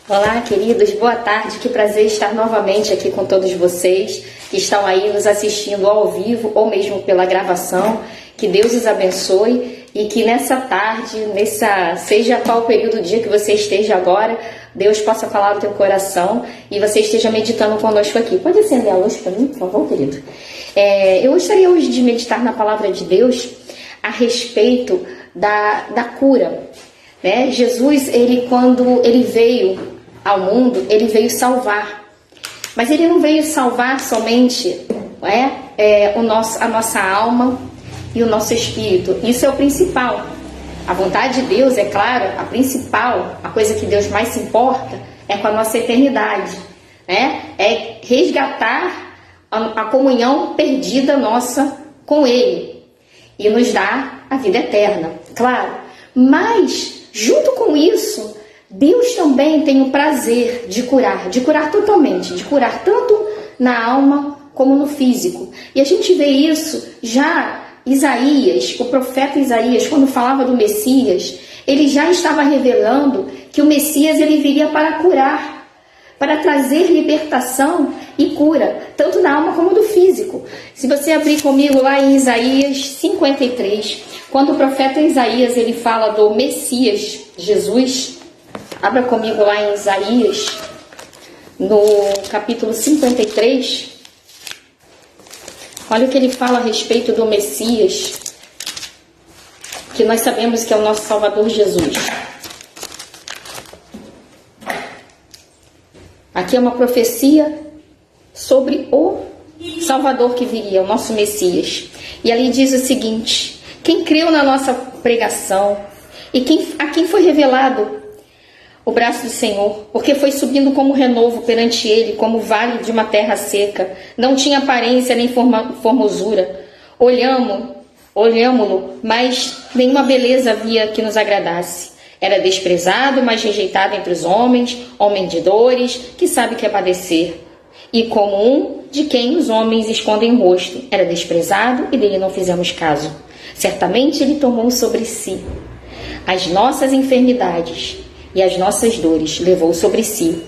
Olá, queridos, boa tarde, que prazer estar novamente aqui com todos vocês que estão aí nos assistindo ao vivo ou mesmo pela gravação. Que Deus os abençoe e que nessa tarde, seja qual o período do dia que você esteja agora, Deus possa falar no teu coração e você esteja meditando conosco aqui. Pode acender a luz para mim, por favor, querido? Eu gostaria hoje de meditar na palavra de Deus a respeito da cura. Né? Jesus, quando ele veio ao mundo, ele veio salvar. Mas ele não veio salvar somente a nossa alma e o nosso espírito. Isso é o principal. A vontade de Deus, é claro, a principal, a coisa que Deus mais se importa é com a nossa eternidade. Né? É resgatar a comunhão perdida nossa com Ele e nos dar a vida eterna, claro. Mas, junto com isso, Deus também tem o prazer de curar totalmente, de curar tanto na alma como no físico. E a gente vê isso já Isaías, o profeta Isaías, quando falava do Messias, ele já estava revelando que o Messias ele viria para curar, para trazer libertação e cura, tanto na alma como no físico. Se você abrir comigo lá em Isaías 53, quando o profeta Isaías ele fala do Messias, Jesus, abra comigo lá em Isaías, no capítulo 53. Olha o que ele fala a respeito do Messias, que nós sabemos que é o nosso Salvador Jesus. Aqui é uma profecia sobre o Salvador que viria, o nosso Messias. E ali diz o seguinte: quem creu na nossa pregação e a quem foi revelado o braço do Senhor, porque foi subindo como renovo perante ele, como vale de uma terra seca, não tinha aparência nem formosura. Olhámo-lo, mas nenhuma beleza havia que nos agradasse. Era desprezado, mas rejeitado entre os homens, homem de dores, que sabe que é padecer. E como um de quem os homens escondem o rosto, era desprezado e dele não fizemos caso. Certamente ele tomou sobre si as nossas enfermidades e as nossas dores levou sobre si,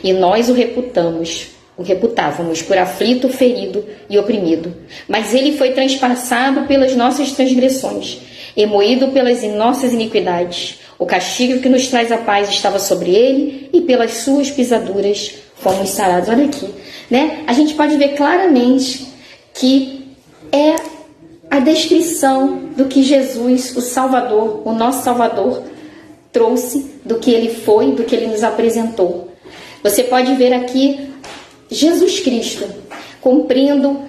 e nós o reputávamos por aflito, ferido e oprimido. Mas ele foi transpassado pelas nossas transgressões, e moído pelas nossas iniquidades. O castigo que nos traz a paz estava sobre ele, e pelas suas pisaduras fomos sarados. Olha aqui, né? A gente pode ver claramente que é a descrição do que Jesus, o Salvador, o nosso Salvador, trouxe, do que ele foi, do que ele nos apresentou. Você pode ver aqui Jesus Cristo cumprindo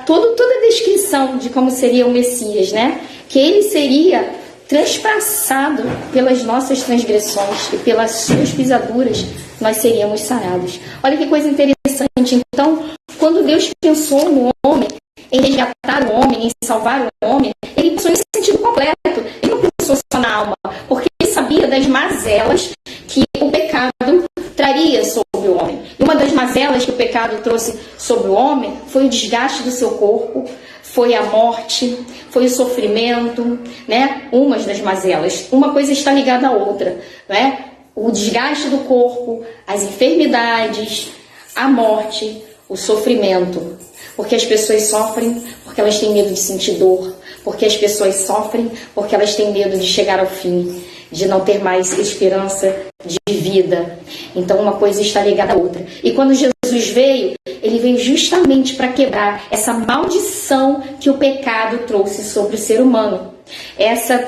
toda a descrição de como seria o Messias, né? Que ele seria transpassado pelas nossas transgressões e pelas suas pisaduras nós seríamos sarados. Olha que coisa interessante. Então, quando Deus pensou no homem, em resgatar o homem, em salvar o homem, ele pensou em sentido completo. Ele não pensou só na alma, porque ele sabia das mazelas que o pecado traria sobre o homem. E uma das mazelas que o pecado trouxe sobre o homem foi o desgaste do seu corpo, foi a morte, foi o sofrimento, né? Umas das mazelas. Uma coisa está ligada à outra, né? O desgaste do corpo, as enfermidades, a morte, o sofrimento. Porque as pessoas sofrem porque elas têm medo de sentir dor, porque as pessoas sofrem porque elas têm medo de chegar ao fim, de não ter mais esperança de vida. Então uma coisa está ligada à outra. E quando Jesus veio, ele veio justamente para quebrar essa maldição que o pecado trouxe sobre o ser humano. Essa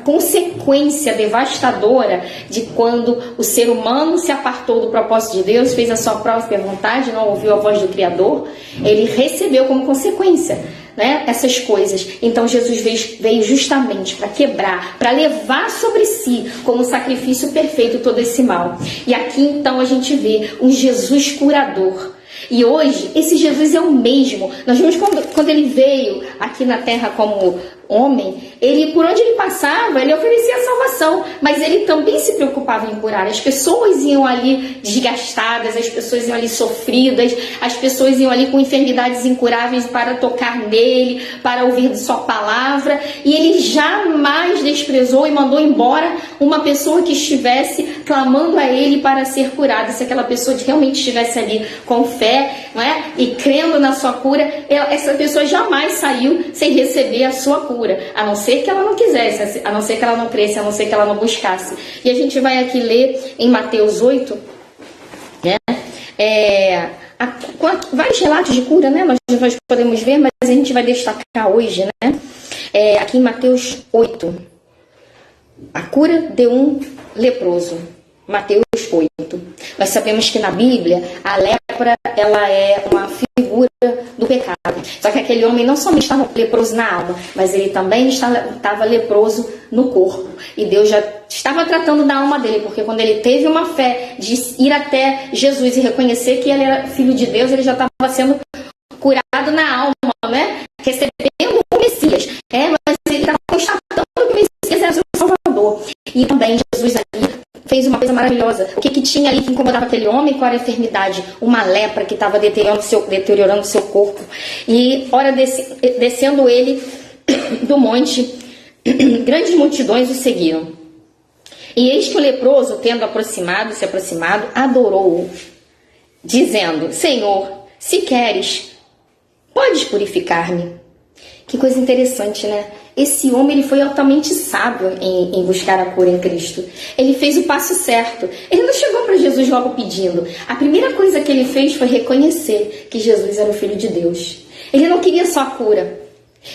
consequência devastadora de quando o ser humano se apartou do propósito de Deus, fez a sua própria vontade, não ouviu a voz do Criador, ele recebeu como consequência, né, essas coisas. Então Jesus veio justamente para quebrar, para levar sobre si como sacrifício perfeito todo esse mal. E aqui então a gente vê um Jesus curador. E hoje, esse Jesus é o mesmo. Nós vimos quando ele veio aqui na terra como homem, ele, por onde ele passava, ele oferecia salvação, mas ele também se preocupava em curar. As pessoas iam ali desgastadas, as pessoas iam ali sofridas, as pessoas iam ali com enfermidades incuráveis para tocar nele, para ouvir de sua palavra, e ele jamais desprezou e mandou embora uma pessoa que estivesse clamando a ele para ser curada. Se aquela pessoa realmente estivesse ali com fé, não é? E crendo na sua cura, essa pessoa jamais saiu sem receber a sua cura, a não ser que ela não quisesse, a não ser que ela não cresce, a não ser que ela não buscasse. E a gente vai aqui ler em Mateus 8, né? Vários relatos de cura, né? Nós podemos ver, mas a gente vai destacar hoje, né? Aqui em Mateus 8, a cura de um leproso. Mateus 8. Nós sabemos que na Bíblia a lepra, ela é uma figura do pecado. Só que aquele homem não somente estava leproso na alma, mas ele também estava leproso no corpo. E Deus já estava tratando da alma dele, porque quando ele teve uma fé de ir até Jesus e reconhecer que ele era filho de Deus, ele já estava sendo curado na alma, né? Recebendo o Messias. Mas ele estava constatando que o Messias era o Salvador. E também Jesus ali fez uma coisa maravilhosa. O que tinha ali que incomodava aquele homem? Qual era a enfermidade? Uma lepra que estava deteriorando o seu corpo. E, ora, descendo ele do monte, grandes multidões o seguiram. E eis que o leproso, tendo se aproximado, adorou-o, dizendo: Senhor, se queres, podes purificar-me. Que coisa interessante, né? Esse homem, ele foi altamente sábio em buscar a cura em Cristo. Ele fez o passo certo. Ele não chegou para Jesus logo pedindo. A primeira coisa que ele fez foi reconhecer que Jesus era o Filho de Deus. Ele não queria só a cura.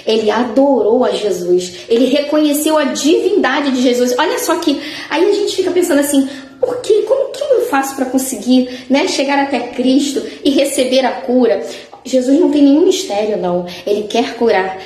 Ele adorou a Jesus. Ele reconheceu a divindade de Jesus. Olha só que aí a gente fica pensando assim: por quê? Como que eu faço para conseguir, né, chegar até Cristo e receber a cura? Jesus não tem nenhum mistério, não. Ele quer curar.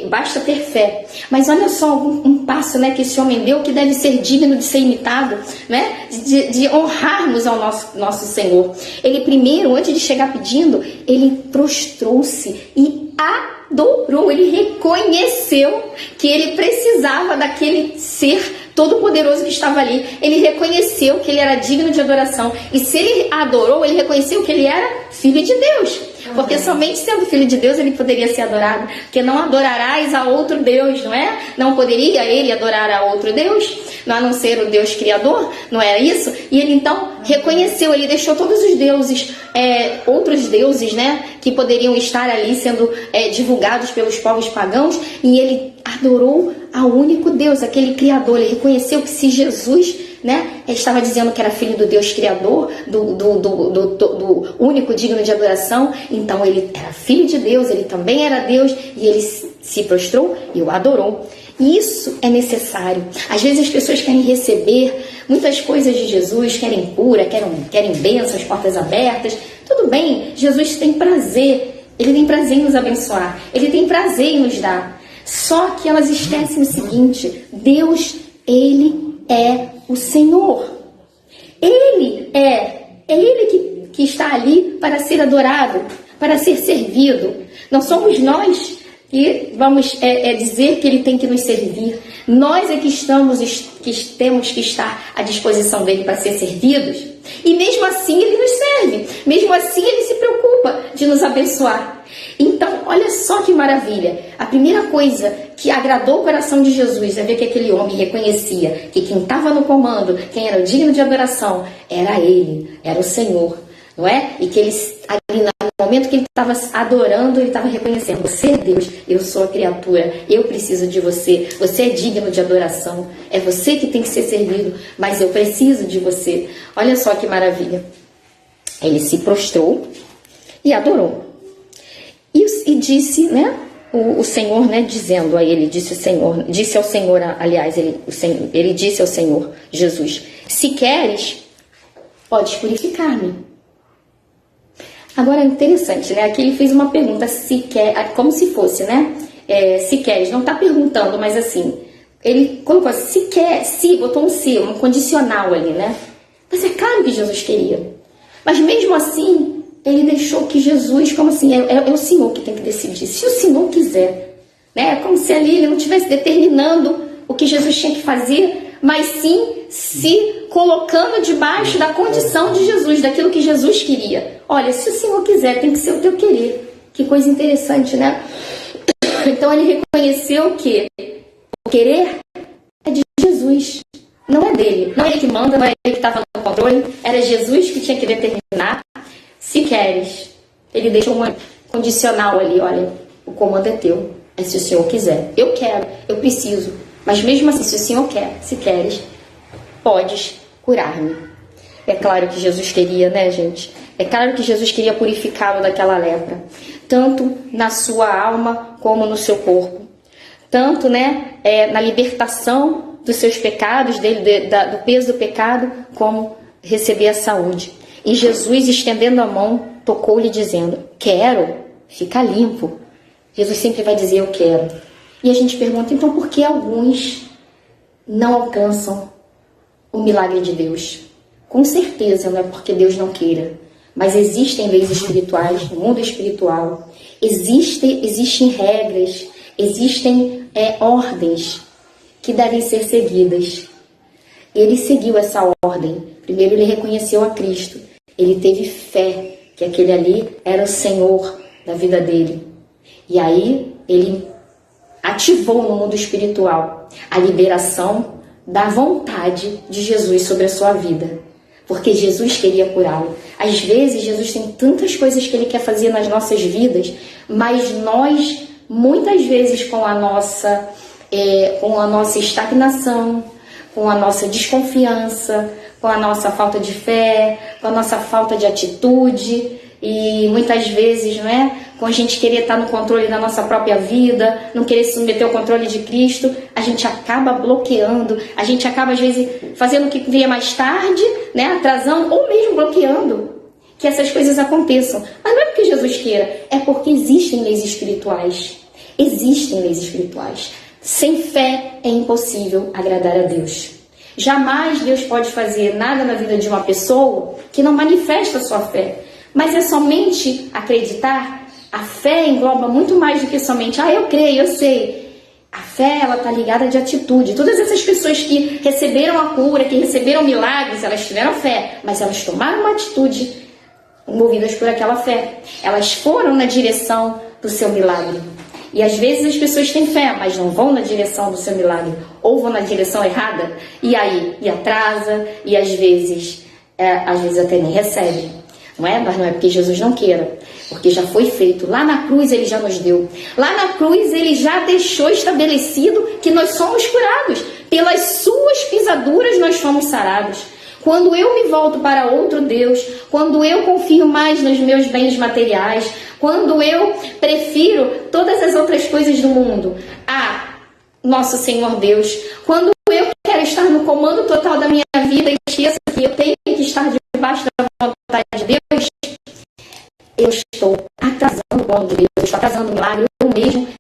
Basta ter fé. Mas olha só um passo, né, que esse homem deu, que deve ser digno de ser imitado, né? De honrarmos ao nosso Senhor. Ele primeiro, antes de chegar pedindo, ele prostrou-se e adorou. Ele reconheceu que ele precisava daquele ser todo-poderoso que estava ali. Ele reconheceu que ele era digno de adoração. E se ele adorou, ele reconheceu que ele era filho de Deus. Porque somente sendo filho de Deus ele poderia ser adorado. Porque não adorarás a outro Deus, não é? Não poderia ele adorar a outro Deus, a não ser o Deus Criador, não era isso? E ele então reconheceu, ele deixou todos os deuses, outros deuses, né, que poderiam estar ali sendo divulgados pelos povos pagãos, e ele adorou ao único Deus, aquele Criador. Ele reconheceu que se Jesus, né, estava dizendo que era filho do Deus Criador, do único digno de adoração, então ele era filho de Deus, ele também era Deus, e ele se prostrou e o adorou. E isso é necessário. Às vezes as pessoas querem receber muitas coisas de Jesus, querem cura, querem bênçãos, portas abertas. Tudo bem, Jesus tem prazer, ele tem prazer em nos abençoar, ele tem prazer em nos dar. Só que elas esquecem o seguinte: Deus, ele é o Senhor. Ele é Ele que está ali para ser adorado, para ser servido. Não somos nós que vamos dizer que Ele tem que nos servir. Nós é que temos que estar à disposição dEle para ser servidos. E mesmo assim Ele nos serve. Mesmo assim Ele se preocupa de nos abençoar. Então, olha só que maravilha. A primeira coisa que agradou o coração de Jesus é ver que aquele homem reconhecia que quem estava no comando, quem era o digno de adoração, era Ele, era o Senhor, não é? E que ele, ali no momento que ele estava adorando, ele estava reconhecendo: você é Deus, eu sou a criatura, eu preciso de você, você é digno de adoração, é você que tem que ser servido, mas eu preciso de você. Olha só que maravilha. Ele se prostrou e adorou. E disse, né, o Senhor, né, dizendo a ele, disse ao Senhor, aliás, ele disse ao Senhor, Jesus: se queres, podes purificar-me. Agora é interessante, né, aqui ele fez uma pergunta, se quer, como se fosse, né, se queres, não está perguntando, mas assim, ele colocou assim, se quer, se, botou um se, um condicional ali, né, mas é claro que Jesus queria, mas mesmo assim, ele deixou que Jesus, como assim, é o Senhor que tem que decidir. Se o Senhor quiser, né? Como se ali ele não estivesse determinando o que Jesus tinha que fazer, mas sim se colocando debaixo da condição de Jesus, daquilo que Jesus queria. Olha, se o Senhor quiser, tem que ser o teu querer. Que coisa interessante, né? Então ele reconheceu que o querer é de Jesus, não é dele. Não é ele que manda, não é ele que estava no controle. Era Jesus que tinha que determinar. Se queres, ele deixa um condicional ali, olha, o comando é teu. É se o Senhor quiser. Eu quero, eu preciso. Mas mesmo assim, se o Senhor quer, se queres, podes curar-me. É claro que Jesus queria, né, gente? É claro que Jesus queria purificá-lo daquela lepra. Tanto na sua alma como no seu corpo. Tanto, né, na libertação dos seus pecados, do peso do pecado, como receber a saúde. E Jesus, estendendo a mão, tocou-lhe dizendo, quero, fica limpo. Jesus sempre vai dizer, eu quero. E a gente pergunta, então por que alguns não alcançam o milagre de Deus? Com certeza não é porque Deus não queira, mas existem leis espirituais, no mundo espiritual, existem regras, existem ordens que devem ser seguidas. Ele seguiu essa ordem. Primeiro ele reconheceu a Cristo, ele teve fé que aquele ali era o Senhor da vida dele. E aí ele ativou no mundo espiritual a liberação da vontade de Jesus sobre a sua vida. Porque Jesus queria curá-lo. Às vezes, Jesus tem tantas coisas que Ele quer fazer nas nossas vidas, mas nós, muitas vezes, com a nossa estagnação, com a nossa desconfiança, com a nossa falta de fé, com a nossa falta de atitude, e muitas vezes, não é? Com a gente querer estar no controle da nossa própria vida, não querer se submeter ao controle de Cristo, a gente acaba bloqueando, a gente acaba às vezes fazendo o que vier mais tarde, né? Atrasando ou mesmo bloqueando que essas coisas aconteçam. Mas não é porque Jesus queira, é porque existem leis espirituais. Existem leis espirituais. Sem fé é impossível agradar a Deus. Jamais Deus pode fazer nada na vida de uma pessoa que não manifesta a sua fé. Mas é somente acreditar. A fé engloba muito mais do que somente, eu creio, eu sei. A fé, ela está ligada de atitude. Todas essas pessoas que receberam a cura, que receberam milagres, elas tiveram fé, mas elas tomaram uma atitude movidas por aquela fé. Elas foram na direção do seu milagre. E às vezes as pessoas têm fé, mas não vão na direção do seu milagre, ou vão na direção errada, e aí atrasa, e às vezes até nem recebe. Não é? Mas não é porque Jesus não queira, porque já foi feito. Lá na cruz ele já nos deu. Lá na cruz ele já deixou estabelecido que nós somos curados. Pelas suas pisaduras nós fomos sarados. Quando eu me volto para outro Deus, quando eu confio mais nos meus bens materiais, quando eu prefiro todas as outras coisas do mundo a nosso Senhor Deus, quando eu quero estar no comando total da minha vida e esqueço que eu tenho que estar debaixo da vontade de Deus, eu estou atrasando o plano de Deus, eu estou atrasando o milagre,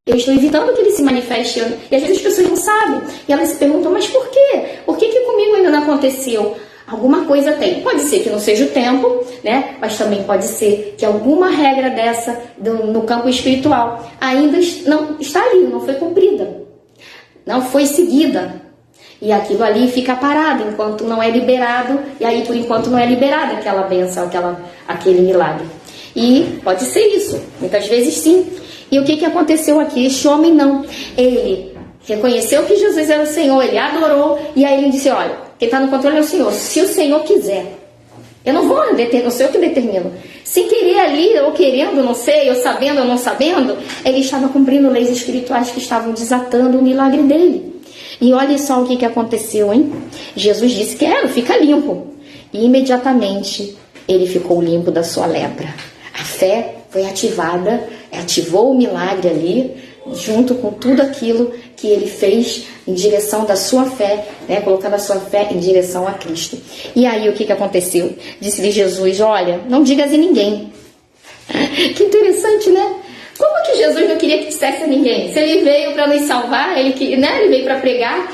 eu estou evitando que ele se manifeste. E às vezes as pessoas não sabem, e elas se perguntam, mas por quê? Por que comigo ainda não aconteceu? Alguma coisa tem. Pode ser que não seja o tempo, né? Mas também pode ser que alguma regra dessa no campo espiritual ainda não está ali, não foi cumprida, não foi seguida. E aquilo ali fica parado enquanto não é liberado, e aí por enquanto não é liberada aquela bênção, aquele milagre. E pode ser isso, muitas vezes sim. E o que aconteceu aqui? Este homem não. Ele reconheceu que Jesus era o Senhor, ele adorou, e aí ele disse, olha, quem está no controle é o Senhor. Se o Senhor quiser, eu não vou determinar, não sei eu que determino. Se querer ali, ou querendo, não sei, ou sabendo ou não sabendo, ele estava cumprindo leis espirituais que estavam desatando o milagre dele. E olha só o que aconteceu, hein? Jesus disse, quero, fica limpo. E imediatamente ele ficou limpo da sua lepra. A fé foi ativada, ativou o milagre ali, junto com tudo aquilo que ele fez em direção da sua fé, né, colocando a sua fé em direção a Cristo. E aí o que aconteceu? Disse-lhe Jesus, olha, não digas a ninguém. Que interessante, né? Como que Jesus não queria que dissesse a ninguém? Se ele veio para nos salvar, ele veio para pregar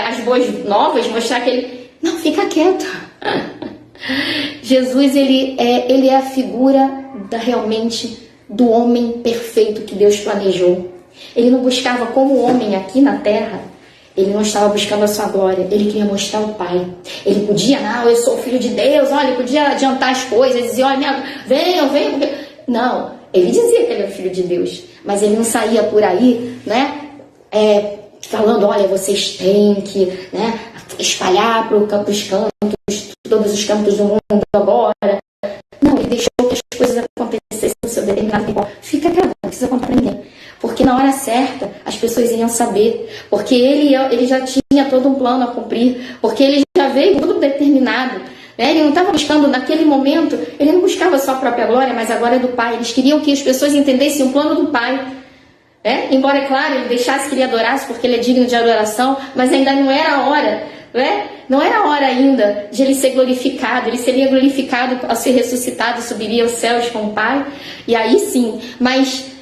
as boas novas, mostrar que ele... Não, fica quieto. Jesus, ele é a figura realmente do homem perfeito que Deus planejou. Ele não buscava como homem aqui na terra. Ele não estava buscando a sua glória, ele queria mostrar o Pai. Ele podia, não, eu sou filho de Deus, olha, ele podia adiantar as coisas, dizer, olha, venham. Não, ele dizia que ele era filho de Deus, mas ele não saía por aí, né, falando, olha, vocês têm que, né, espalhar para os cantos, todos os cantos do mundo agora. Não, ele deixou que as coisas acontecessem no seu determinado tempo. Fica calado, não precisa contar para ninguém. Porque na hora certa, as pessoas iriam saber. Porque ele já tinha todo um plano a cumprir. Porque ele já veio tudo determinado. Né? Ele não estava buscando, naquele momento, ele não buscava a sua própria glória, mas a glória do Pai. Eles queriam que as pessoas entendessem o plano do Pai. Né? Embora, é claro, ele deixasse que ele adorasse, porque ele é digno de adoração, mas ainda não era a hora. Né? Não era a hora ainda de ele ser glorificado. Ele seria glorificado ao ser ressuscitado, subiria aos céus com o Pai. E aí sim, mas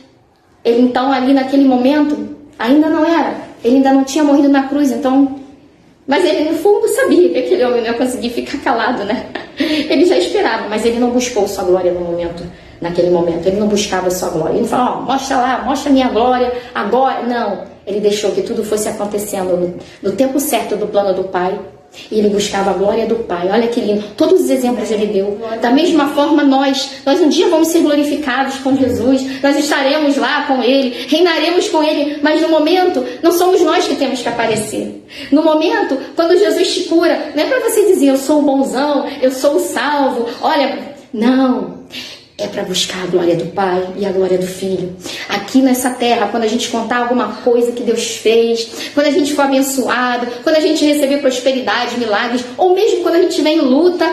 ele então ali naquele momento ainda não era, ele ainda não tinha morrido na cruz, então, mas ele no fundo sabia que aquele homem não ia conseguir ficar calado, né? Ele já esperava, mas ele não buscou sua glória no momento, naquele momento, ele não buscava sua glória, ele não falou, mostra lá, mostra a minha glória agora, não, ele deixou que tudo fosse acontecendo no tempo certo do plano do Pai. E ele buscava a glória do Pai. Olha que lindo. Todos os exemplos ele deu. Da mesma forma nós um dia vamos ser glorificados com Jesus. Nós estaremos lá com Ele. Reinaremos com Ele. Mas no momento, não somos nós que temos que aparecer. No momento, quando Jesus te cura, não é para você dizer, eu sou o bonzão, eu sou o salvo. Olha, não. É para buscar a glória do Pai e a glória do Filho. Aqui nessa terra, quando a gente contar alguma coisa que Deus fez, quando a gente for abençoado, quando a gente receber prosperidade, milagres, ou mesmo quando a gente vem em luta,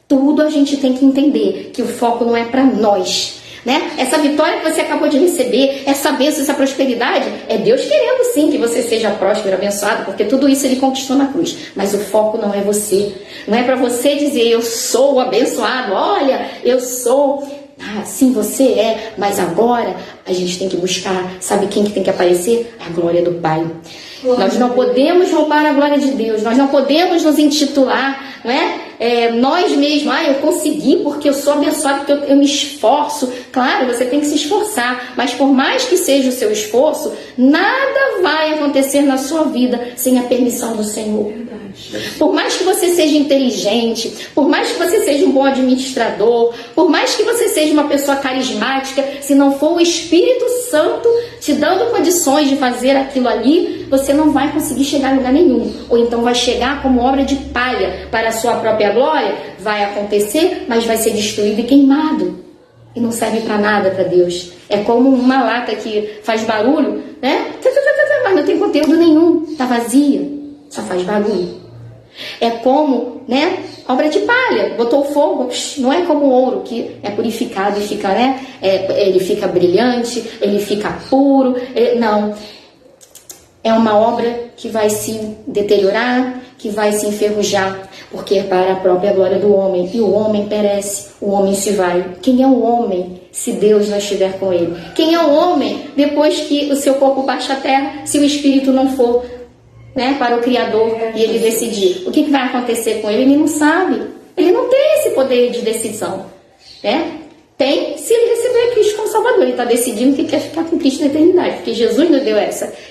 tudo a gente tem que entender que o foco não é para nós. Né? Essa vitória que você acabou de receber, essa bênção, essa prosperidade, é Deus querendo sim que você seja próspero, abençoado, porque tudo isso ele conquistou na cruz. Mas o foco não é você. Não é para você dizer, eu sou abençoado, olha, eu sou... Ah, sim, você é, mas agora a gente tem que buscar, sabe quem que tem que aparecer? A glória do Pai. Nós não podemos roubar a glória de Deus, nós não podemos nos intitular, não é? Nós mesmos, eu consegui porque eu sou abençoado, porque eu me esforço. Claro, você tem que se esforçar, mas por mais que seja o seu esforço, nada vai acontecer na sua vida sem a permissão do Senhor. Por mais que você seja inteligente, por mais que você seja um bom administrador, por mais que você seja uma pessoa carismática, se não for o Espírito Santo te dando condições de fazer aquilo ali, você não vai conseguir chegar em lugar nenhum. Ou então vai chegar como obra de palha para a sua própria glória, vai acontecer, mas vai ser destruído e queimado. E não serve para nada para Deus. É como uma lata que faz barulho, né? Mas não tem conteúdo nenhum, está vazia, só faz barulho. É como, né, obra de palha, botou fogo, não é como o ouro que é purificado e fica, né, ele fica brilhante, ele fica puro, não. É uma obra que vai se deteriorar, que vai se enferrujar, porque é para a própria glória do homem, e o homem perece, o homem se vai. Quem é o homem se Deus não estiver com ele? Quem é o homem depois que o seu corpo baixa à terra, se o espírito não for, né, para o Criador e ele decidir? O que vai acontecer com ele? Ele não sabe. Ele não tem esse poder de decisão, né? Tem se ele receber Cristo como Salvador. Ele está decidindo que quer ficar com Cristo na eternidade, porque Jesus nos deu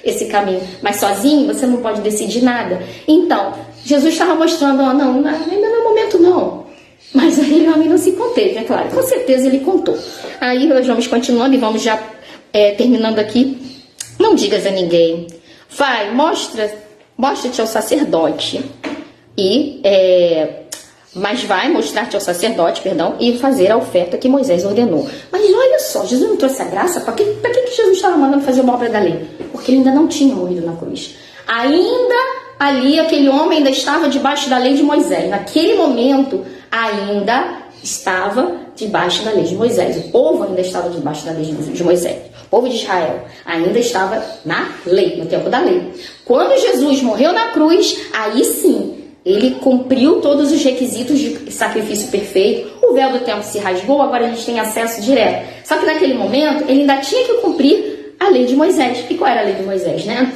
esse caminho. Mas sozinho você não pode decidir nada. Então, Jesus estava mostrando, ainda não é o momento não. Mas aí o homem não se conteve, é claro. Com certeza ele contou. Aí nós vamos continuando e vamos já terminando aqui. Não digas a ninguém. Vai, mostra-te ao sacerdote. Mas vai mostrar-te ao sacerdote, e fazer a oferta que Moisés ordenou. Mas olha só, Jesus não trouxe a graça? Para que Jesus estava mandando fazer uma obra da lei? Porque ele ainda não tinha morrido na cruz. Ainda ali, aquele homem ainda estava debaixo da lei de Moisés. Naquele momento, ainda estava debaixo da lei de Moisés. O povo ainda estava debaixo da lei de Moisés. O povo de Israel ainda estava na lei, no tempo da lei. Quando Jesus morreu na cruz, aí sim, ele cumpriu todos os requisitos de sacrifício perfeito. O véu do templo se rasgou, agora a gente tem acesso direto. Só que naquele momento, ele ainda tinha que cumprir a lei de Moisés. E qual era a lei de Moisés, né?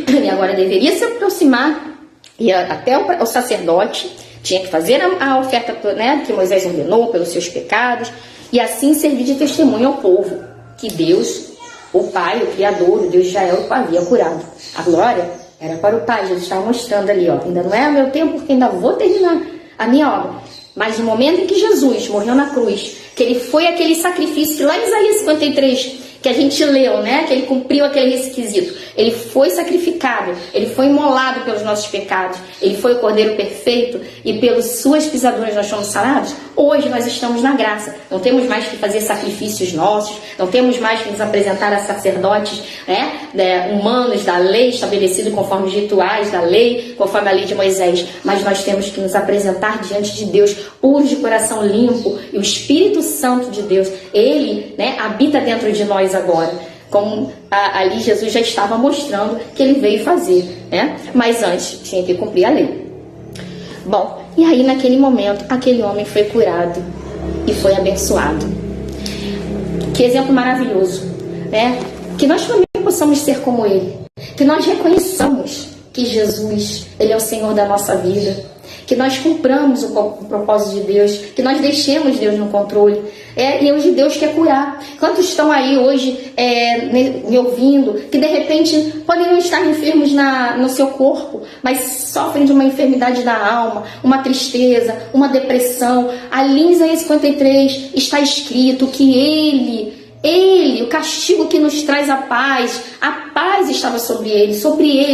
Ele agora deveria se aproximar, e até o sacerdote tinha que fazer a oferta, né, que Moisés ordenou pelos seus pecados, e assim servir de testemunho ao povo, que Deus O Pai, o Criador, o Deus de Israel, o havia curado. A glória era para o Pai. Jesus estava mostrando ali, ó, ainda não é o meu tempo, porque ainda vou terminar a minha obra. Mas no momento em que Jesus morreu na cruz, que ele foi aquele sacrifício que lá em Isaías 53, que a gente leu, né? Que ele cumpriu aquele requisito. Ele foi sacrificado, ele foi imolado pelos nossos pecados, ele foi o Cordeiro perfeito e pelas suas pisaduras nós fomos sarados. Hoje nós estamos na graça, não temos mais que fazer sacrifícios nossos, não temos mais que nos apresentar a sacerdotes, né, humanos da lei, estabelecidos conforme os rituais da lei, conforme a lei de Moisés, mas nós temos que nos apresentar diante de Deus, puros de coração limpo, e o Espírito Santo de Deus, ele, né, habita dentro de nós agora, como ali Jesus já estava mostrando que ele veio fazer, né? Mas antes tinha que cumprir a lei. Bom, e aí naquele momento aquele homem foi curado e foi abençoado. Que exemplo maravilhoso, né? Que nós também possamos ser como ele, que nós reconheçamos que Jesus, ele é o Senhor da nossa vida, que nós cumpramos o propósito de Deus, que nós deixemos Deus no controle. E hoje Deus quer curar. Quantos estão aí hoje me ouvindo, que de repente podem não estar enfermos no seu corpo, mas sofrem de uma enfermidade da alma, uma tristeza, uma depressão. Ali em Isaías 53 está escrito que Ele, o castigo que nos traz a paz estava sobre ele,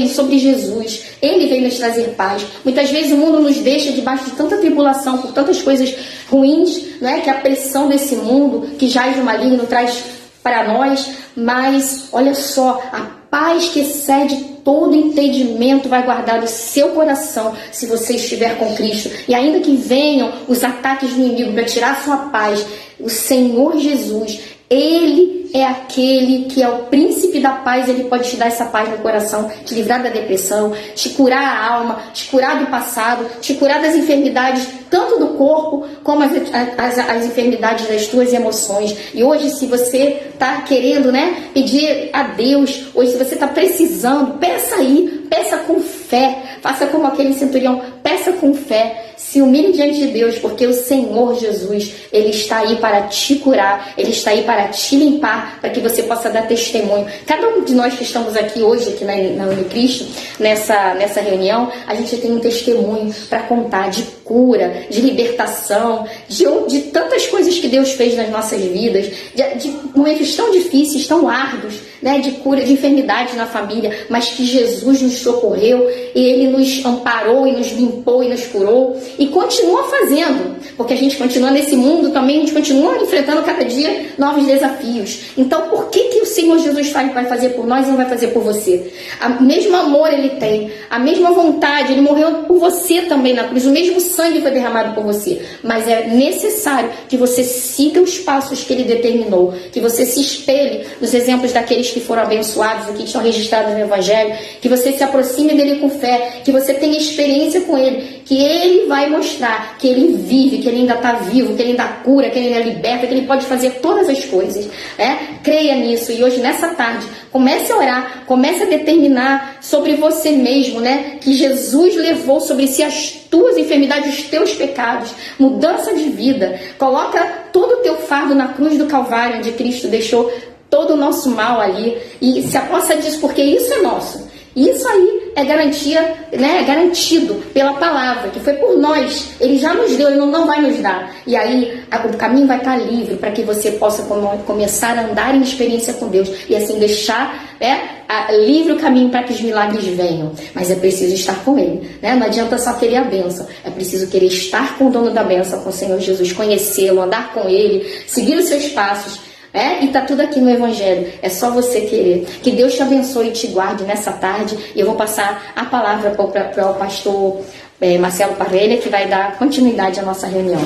sobre Jesus. Ele veio nos trazer paz. Muitas vezes o mundo nos deixa debaixo de tanta tribulação, por tantas coisas ruins, não é? Que a pressão desse mundo, que jaz no maligno, traz para nós. Mas, olha só, a paz que excede todo entendimento vai guardar o seu coração se você estiver com Cristo. E ainda que venham os ataques do inimigo para tirar a sua paz, o Senhor Jesus, Ele é aquele que é o príncipe da paz. Ele pode te dar essa paz no coração, te livrar da depressão, te curar a alma, te curar do passado, te curar das enfermidades, tanto do corpo como as enfermidades das tuas emoções. E hoje, se você está querendo, né, pedir a Deus, hoje se você está precisando, peça aí, peça com fé, faça como aquele centurião, peça com fé. Se humilhe diante de Deus, porque o Senhor Jesus, Ele está aí para te curar, Ele está aí para te limpar, para que você possa dar testemunho. Cada um de nós que estamos aqui hoje, aqui na Unicristo, nessa reunião, a gente tem um testemunho para contar de cura, de libertação, de tantas coisas que Deus fez nas nossas vidas, de momentos tão difíceis, tão árduos, né, de cura, de enfermidades na família, mas que Jesus nos socorreu e Ele nos amparou e nos limpou e nos curou e continua fazendo, porque a gente continua nesse mundo também, a gente continua enfrentando cada dia novos desafios. Então, por que o Senhor Jesus vai fazer por nós e não vai fazer por você? O mesmo amor Ele tem, a mesma vontade, Ele morreu por você também na cruz, o mesmo sangue foi derramado por você, mas é necessário que você siga os passos que Ele determinou, que você se espelhe nos exemplos daqueles que foram abençoados aqui, que estão registrados no Evangelho, que você se aproxime dele com fé, que você tenha experiência com Ele, que Ele vai mostrar que Ele vive, que Ele ainda está vivo, que Ele ainda cura, que Ele ainda liberta, que Ele pode fazer todas as coisas, né? Creia nisso. E hoje, nessa tarde, comece a orar, comece a determinar sobre você mesmo, né? Que Jesus levou sobre si as tuas enfermidades, os teus pecados, mudança de vida. Coloca todo o teu fardo na cruz do Calvário, onde Cristo deixou todo o nosso mal ali, e se aposta disso, porque isso é nosso. Isso aí é garantia, né? É garantido pela palavra, que foi por nós. Ele já nos deu, Ele não vai nos dar. E aí o caminho vai estar livre para que você possa começar a andar em experiência com Deus e assim deixar, né, livre o caminho para que os milagres venham. Mas é preciso estar com Ele, né? Não adianta só querer a bênção, é preciso querer estar com o dono da bênção, com o Senhor Jesus, conhecê-lo, andar com Ele, seguir os seus passos. E tá tudo aqui no Evangelho, é só você querer. Que Deus te abençoe e te guarde nessa tarde. E eu vou passar a palavra para o pastor Marcelo Parreira, que vai dar continuidade à nossa reunião.